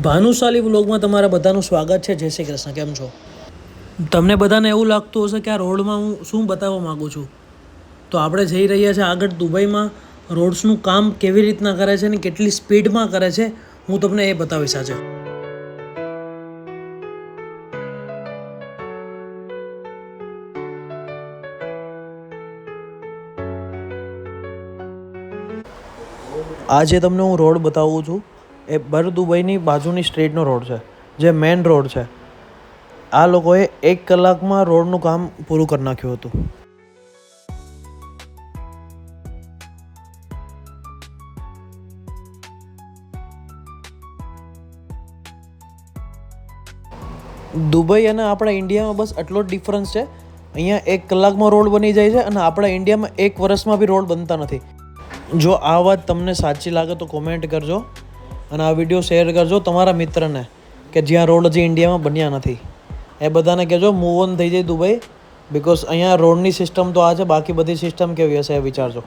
ભાનુશાલી વ્લોગમાં તમારા બધાનું સ્વાગત છે. જય શ્રી કૃષ્ણ. કેમ છો? તમને બધાને એવું લાગતું હશે કે આ રોડમાં હું શું બતાવવા માગું છું. તો આપણે જઈ રહ્યા છીએ આગળ દુબઈમાં. રોડ્સનું કામ કેવી રીતના કરે છે ને કેટલી સ્પીડમાં કરે છે હું તમને એ બતાવીશ આજે. આજે તમને હું રોડ બતાવું છું. એ બર દુબઈની બાજુની સ્ટ્રીટનો રોડ છે, જે મેઇન રોડ છે. આ લોકોએ 1 કલાકમાં રોડનું કામ પૂરું કરી નાખ્યું હતું. દુબઈ અને આપણા ઇન્ડિયામાં બસ આટલો જ ડિફરન્સ છે. અહીંયા 1 કલાકમાં રોડ બની જાય છે અને આપણા ઇન્ડિયામાં 1 વર્ષમાં બી રોડ બનતા નથી. જો આ વાત તમને સાચી લાગે તો કોમેન્ટ કરજો અને આ વિડીયો શેર કરજો તમારા મિત્રને કે જ્યાં રોડ હજી ઇન્ડિયામાં બન્યા નથી. એ બધાને કહેજો મૂવ ઓન થઈ જાય દુબઈ, બિકોઝ અહીંયા રોડની સિસ્ટમ તો આ છે, બાકી બધી સિસ્ટમ કેવી હશે એ વિચારજો.